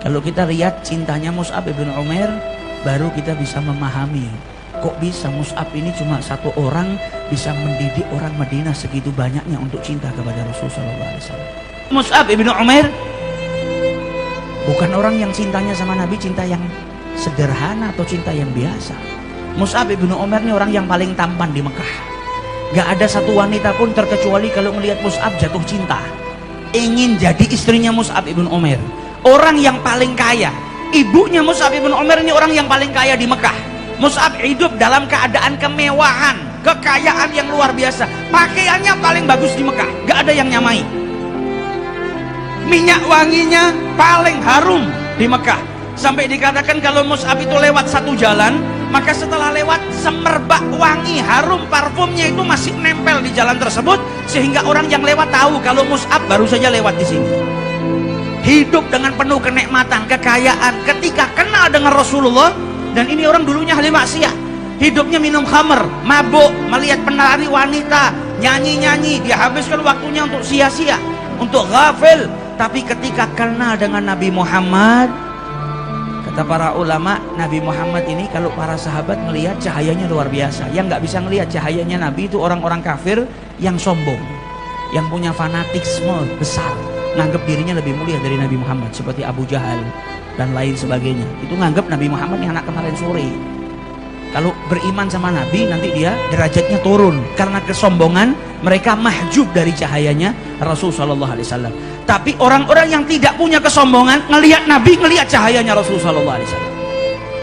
Kalau kita lihat cintanya Mus'ab ibn Umair, baru kita bisa memahami kok bisa Mus'ab ini cuma satu orang bisa mendidik orang Madinah segitu banyaknya untuk cinta kepada Rasulullah SAW. Mus'ab ibn Umair bukan orang yang cintanya sama Nabi cinta yang sederhana atau cinta yang biasa. Mus'ab ibn Umair ini orang yang paling tampan di Mekah. Gak ada satu wanita pun terkecuali kalau melihat Mus'ab jatuh cinta, ingin jadi istrinya Mus'ab ibn Umair. Orang yang paling kaya, ibunya Mus'ab ibn Umair ini orang yang paling kaya di Mekah. Mus'ab hidup dalam keadaan kemewahan, kekayaan yang luar biasa. Pakaiannya paling bagus di Mekah, gak ada yang nyamai. Minyak wanginya paling harum di Mekah. Sampai dikatakan kalau Mus'ab itu lewat satu jalan, maka setelah lewat semerbak wangi harum parfumnya itu masih nempel di jalan tersebut, sehingga orang yang lewat tahu kalau Mus'ab baru saja lewat di sini. Hidup dengan penuh kenikmatan, kekayaan. Ketika kenal dengan Rasulullah, dan ini orang dulunya ahli maksiat, hidupnya minum khamr, mabuk, melihat penari wanita, nyanyi-nyanyi, dia habiskan waktunya untuk sia-sia, untuk ghafil. Tapi ketika kenal dengan Nabi Muhammad, kata para ulama, Nabi Muhammad ini kalau para sahabat melihat cahayanya luar biasa. Yang nggak bisa melihat cahayanya Nabi itu orang-orang kafir yang sombong, yang punya fanatisme besar, nganggap dirinya lebih mulia dari Nabi Muhammad, seperti Abu Jahal dan lain sebagainya. Itu nganggap Nabi Muhammad yang anak kemarin sore. Kalau beriman sama Nabi, nanti dia derajatnya turun. Karena kesombongan, mereka mahjub dari cahayanya Rasulullah SAW. Tapi orang-orang yang tidak punya kesombongan, ngelihat Nabi, ngelihat cahayanya Rasulullah SAW.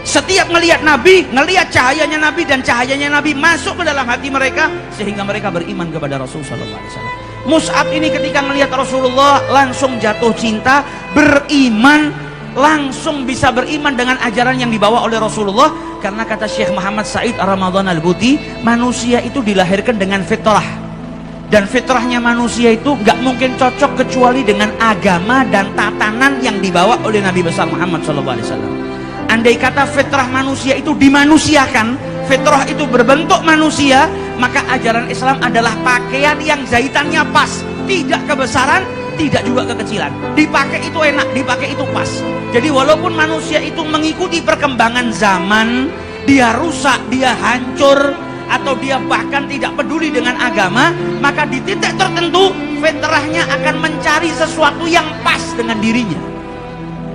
Setiap ngelihat Nabi, ngelihat cahayanya Nabi, dan cahayanya Nabi masuk ke dalam hati mereka, sehingga mereka beriman kepada Rasulullah SAW. Mus'ab ini ketika melihat Rasulullah langsung jatuh cinta, beriman, langsung bisa beriman dengan ajaran yang dibawa oleh Rasulullah. Karena kata Syekh Muhammad Said Ar-Ramadhan Al-Buti, manusia itu dilahirkan dengan fitrah, dan fitrahnya manusia itu gak mungkin cocok kecuali dengan agama dan tatanan yang dibawa oleh Nabi besar Muhammad SAW. Andai kata fitrah manusia itu dimanusiakan, fitrah itu berbentuk manusia, maka ajaran Islam adalah pakaian yang jahitannya pas, tidak kebesaran, tidak juga kekecilan. Dipakai itu enak, dipakai itu pas. Jadi walaupun manusia itu mengikuti perkembangan zaman, dia rusak, dia hancur, atau dia bahkan tidak peduli dengan agama, maka di titik tertentu fitrahnya akan mencari sesuatu yang pas dengan dirinya.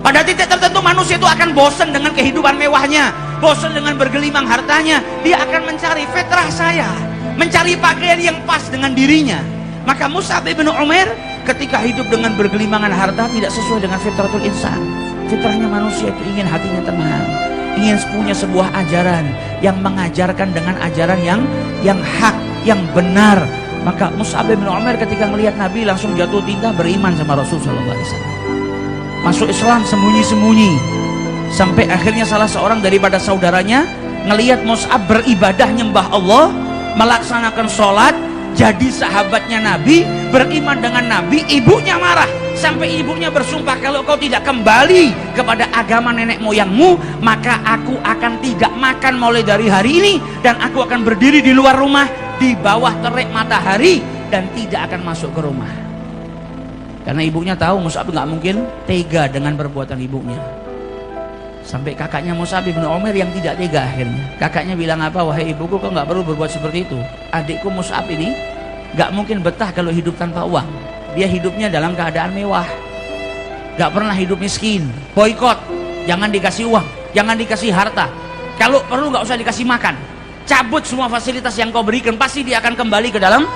Pada titik tertentu manusia itu akan bosan dengan kehidupan mewahnya, bosan dengan bergelimang hartanya. Dia akan mencari fitrah saya, mencari pakaian yang pas dengan dirinya. Maka Mus'ab ibn Umair ketika hidup dengan bergelimangan harta tidak sesuai dengan fitratul insan. Fitrahnya manusia itu ingin hatinya tenang, ingin punya sebuah ajaran yang mengajarkan dengan ajaran yang hak, yang benar. Maka Mus'ab ibn Umair ketika melihat Nabi langsung jatuh cinta, beriman sama Rasulullah SAW. Masuk Islam sembunyi-sembunyi, sampai akhirnya salah seorang daripada saudaranya ngelihat Mus'ab beribadah nyembah Allah, melaksanakan sholat, jadi sahabatnya Nabi, beriman dengan Nabi. Ibunya marah, sampai ibunya bersumpah, kalau kau tidak kembali kepada agama nenek moyangmu, maka aku akan tidak makan mulai dari hari ini, dan aku akan berdiri di luar rumah di bawah terik matahari dan tidak akan masuk ke rumah. Karena ibunya tahu Mus'ab nggak mungkin tega dengan perbuatan ibunya. Sampai kakaknya Mus'ab bin Umair yang tidak tega akhirnya. Kakaknya bilang apa? Wahai ibuku, kau nggak perlu berbuat seperti itu. Adikku Mus'ab ini nggak mungkin betah kalau hidup tanpa uang. Dia hidupnya dalam keadaan mewah, nggak pernah hidup miskin. Boykot, jangan dikasih uang, jangan dikasih harta. Kalau perlu nggak usah dikasih makan. Cabut semua fasilitas yang kau berikan, pasti dia akan kembali ke dalam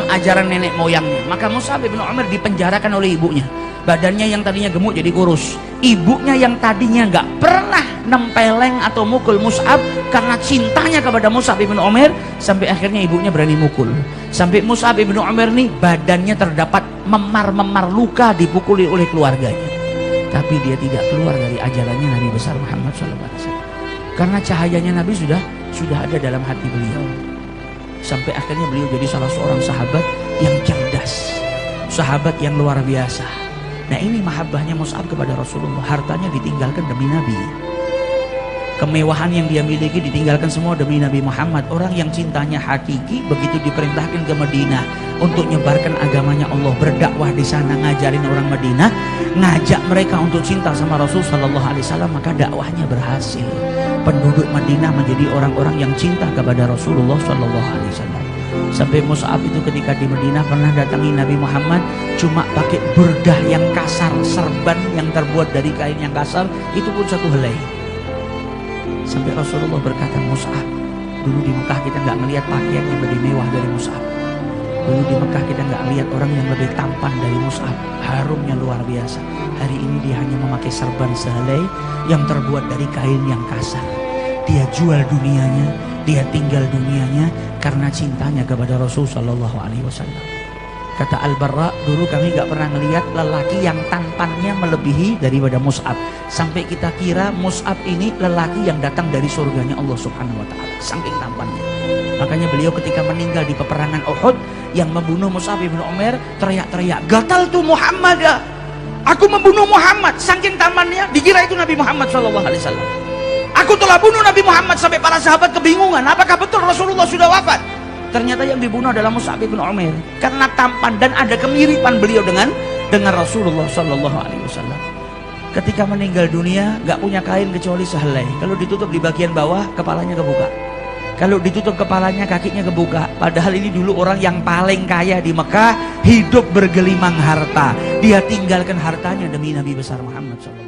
ajaran nenek moyangnya. Maka Mus'ab bin Umair dipenjarakan oleh ibunya. Badannya yang tadinya gemuk jadi kurus. Ibunya yang tadinya nggak pernah nempeleng atau mukul Mus'ab, karena cintanya kepada Mus'ab bin Umair, sampai akhirnya ibunya berani mukul. Sampai Mus'ab bin Umair nih badannya terdapat memar-memar luka, dipukuli oleh keluarganya. Tapi dia tidak keluar dari ajarannya Nabi besar Muhammad SAW. Karena cahayanya Nabi sudah ada dalam hati beliau. Sampai akhirnya beliau jadi salah seorang sahabat yang cerdas, sahabat yang luar biasa. Nah, ini mahabbahnya Mus'ab kepada Rasulullah. Hartanya ditinggalkan demi Nabi. kemewahan yang dia miliki ditinggalkan semua demi Nabi Muhammad. Orang yang cintanya hakiki begitu diperintahkan ke Madinah untuk nyebarkan agamanya Allah, berdakwah di sana, ngajarin orang Madinah, ngajak mereka untuk cinta sama Rasul Sallallahu Alaihi Wasallam, maka dakwahnya berhasil. Penduduk Madinah menjadi orang-orang yang cinta kepada Rasulullah Sallallahu Alaihi Wasallam. Sampai Mus'ab itu ketika di Madinah pernah datangi Nabi Muhammad cuma pakai burdah yang kasar, serban yang terbuat dari kain yang kasar, itu pun satu helai. Sampai Rasulullah berkata, Mus'ab, dulu di Mekah kita nggak ngelihat pakaian yang lebih mewah dari Mus'ab. Dulu di Mekah kita nggak lihat orang yang lebih tampan dari Mus'ab, harumnya luar biasa. Hari ini dia hanya memakai serban sehelai yang terbuat dari kain yang kasar. Dia jual dunianya, dia tinggal dunianya karena cintanya kepada Rasul Sallallahu Alaihi Wasallam. Kata Al-Barra, dulu kami gak pernah melihat lelaki yang tampannya melebihi daripada Mus'ab, sampai kita kira Mus'ab ini lelaki yang datang dari surganya Allah Subhanahu Wa Taala, saking tampannya. Makanya beliau ketika meninggal di peperangan Uhud, yang membunuh Mus'ab ibn Umair teriak-teriak, "Gataltu Muhammad ya, aku membunuh Muhammad." Saking tampannya, dikira itu Nabi Muhammad Sallallahu Alaihi Wasallam. Aku telah bunuh Nabi Muhammad, sampai para sahabat kebingungan, apakah betul Rasulullah sudah wafat? Ternyata yang dibunuh adalah Mus'ab bin Umair karena tampan dan ada kemiripan beliau dengan Rasulullah Sallallahu Alaihi Wasallam. Ketika meninggal dunia gak punya kain kecuali sehelai. Kalau ditutup di bagian bawah, kepalanya kebuka. Kalau ditutup kepalanya, kakinya kebuka. Padahal ini dulu orang yang paling kaya di Mekah, hidup bergelimang harta. Dia tinggalkan hartanya demi Nabi besar Muhammad SAW.